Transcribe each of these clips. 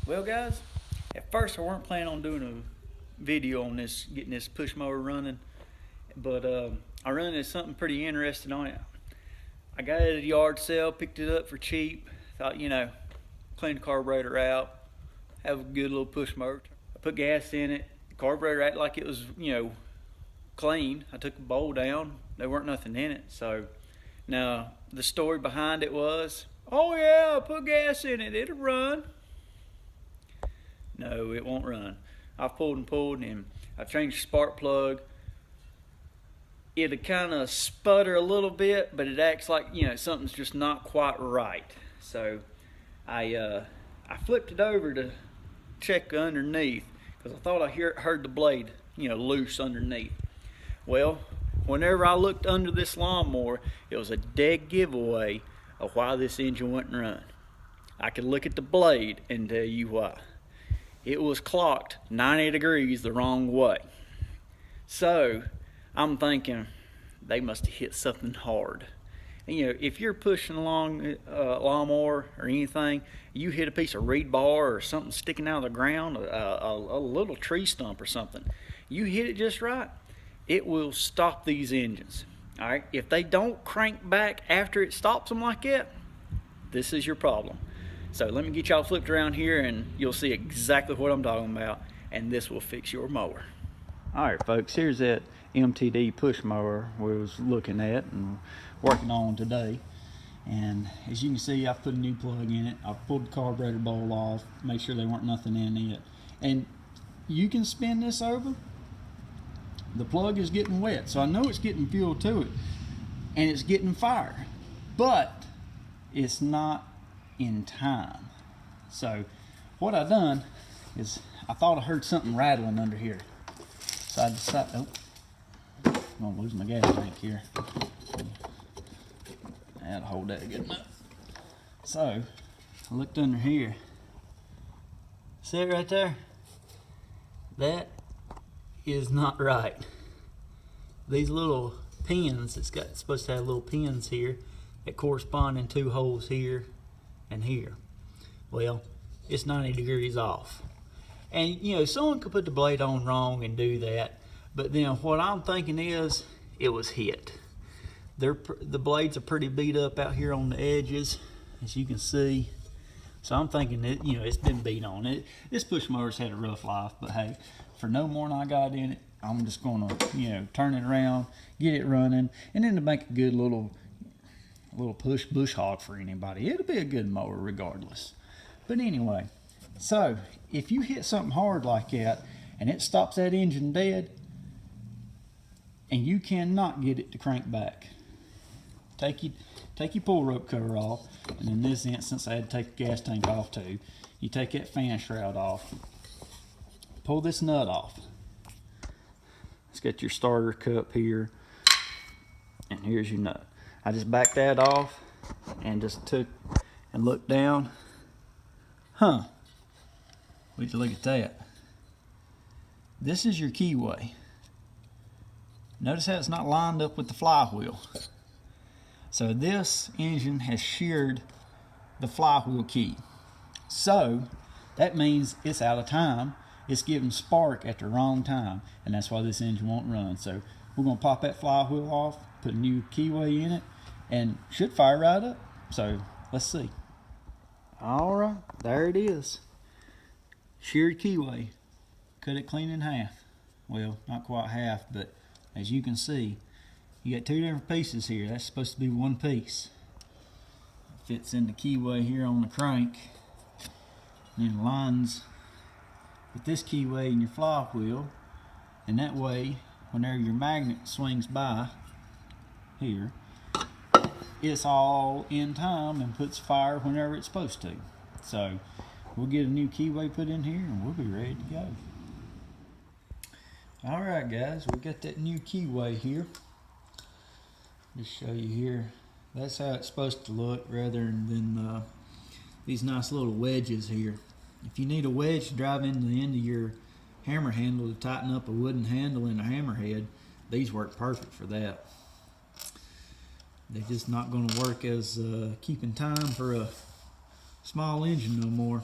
Well, guys, at first I weren't planning on doing a video on this, getting this push mower running, but I run into something pretty interesting on it. I got it at a yard sale, picked it up for cheap. Thought, clean the carburetor out, have a good little push mower. I put gas in it. The carburetor acted like it was, clean. I took the bowl down. There weren't nothing in it. So now the story behind it was, oh yeah, I put gas in it. It'll run. No, it won't run. I've pulled and I've changed the spark plug. It'll kind of sputter a little bit, but it acts like, something's just not quite right. So I flipped it over to check underneath because I thought I heard the blade, loose underneath. Well, whenever I looked under this lawnmower, it was a dead giveaway of why this engine wouldn't run. I could look at the blade and tell you why. It was clocked 90 degrees the wrong way. So I'm thinking they must have hit something hard. And, if you're pushing along a lawnmower or anything, you hit a piece of reed bar or something sticking out of the ground, a little tree stump or something, you hit it just right, it will stop these engines. All right, if they don't crank back after it stops them like that, this is your problem. So let me get y'all flipped around here and you'll see exactly what I'm talking about, and this will fix your mower. All right, folks, here's that MTD push mower we was looking at and working on today. And as you can see, I've put a new plug in it. I've pulled the carburetor bowl off, made sure there weren't nothing in it. And you can spin this over. The plug is getting wet, so I know it's getting fuel to it and it's getting fire, but it's not in time. So what I done is I thought I heard something rattling under here. So I decided, I'm gonna lose my gas tank here. That'll hold that good enough. So I looked under here. See it right there? That is not right. These little pins, it's supposed to have little pins here that correspond in two holes here and here. Well, it's 90 degrees off. And someone could put the blade on wrong and do that, but then what I'm thinking is it was hit. The blades are pretty beat up out here on the edges, as you can see. So I'm thinking that it's been beat on. This push mower's had a rough life, but hey, for no more than I got in it, I'm just gonna turn it around, get it running, and then to make a good little push bush hog for anybody. It'll be a good mower regardless. But anyway, so if you hit something hard like that and it stops that engine dead and you cannot get it to crank back, take your pull rope cover off, and in this instance I had to take the gas tank off too. You take that fan shroud off, pull this nut off. It's got your starter cup here, and here's your nut. I just backed that off and just took and looked down. Would you look at that? This is your keyway. Notice how it's not lined up with the flywheel. So this engine has sheared the flywheel key. So that means it's out of time. It's giving spark at the wrong time, and that's why this engine won't run. So we're gonna pop that flywheel off, put a new keyway in it, and should fire right up. So let's see. All right, there it is. Sheared keyway. Cut it clean in half. Well, not quite half, but as you can see, you got two different pieces here. That's supposed to be one piece. It fits in the keyway here on the crank, and then lines with this keyway in your flywheel, and that way, whenever your magnet swings by here, it's all in time and puts fire whenever it's supposed to. So we'll get a new keyway put in here and we'll be ready to go. Alright guys, we got that new keyway here. Just show you here. That's how it's supposed to look rather than these nice little wedges here. If you need a wedge to drive into the end of your hammer handle to tighten up a wooden handle in a hammerhead, these work perfect for that. They're just not going to work as keeping time for a small engine no more.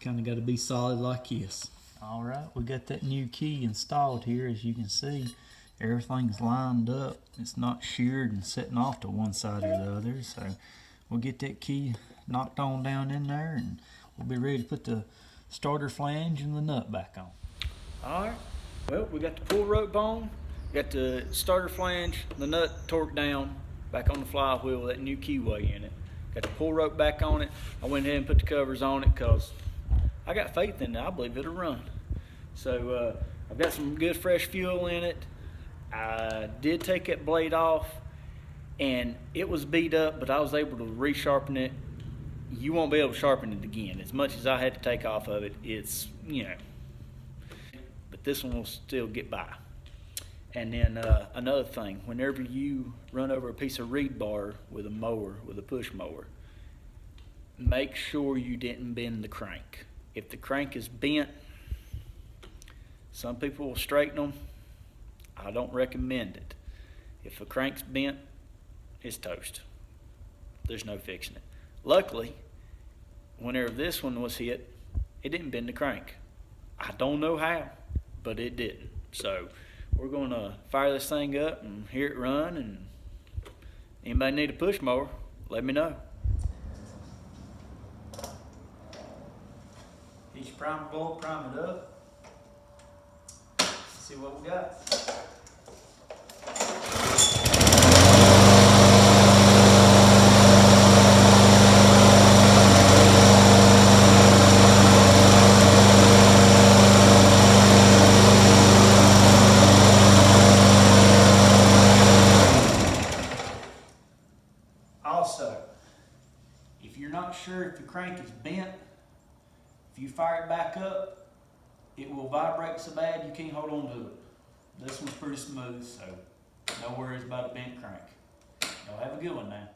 kind of got to be solid like this. All right, we got that new key installed here. As you can see, everything's lined up. It's not sheared and setting off to one side or the other. So we'll get that key knocked on down in there, and we'll be ready to put the starter flange and the nut back on. All right, well, we got the pull rope on, got the starter flange, the nut torqued down, back on the flywheel with that new keyway in it. Got the pull rope back on it. I went ahead and put the covers on it because I got faith in it. I believe it'll run. So I've got some good fresh fuel in it. I did take that blade off and it was beat up, but I was able to resharpen it. You won't be able to sharpen it again. As much as I had to take off of it, it's, you know, but this one will still get by. And then another thing, whenever you run over a piece of reed bar with a mower, with a push mower, make sure you didn't bend the crank. If the crank is bent, some people will straighten them. I don't recommend it. If a crank's bent, it's toast. There's no fixing it. Luckily, whenever this one was hit, it didn't bend the crank. I don't know how, but it didn't. So we're gonna fire this thing up and hear it run, and anybody need a push mower, let me know. Get your primer bolt, prime it up. Let's see what we got. Also, if you're not sure if the crank is bent, if you fire it back up, it will vibrate so bad you can't hold on to it. This one's pretty smooth, so no worries about a bent crank. Y'all have a good one now.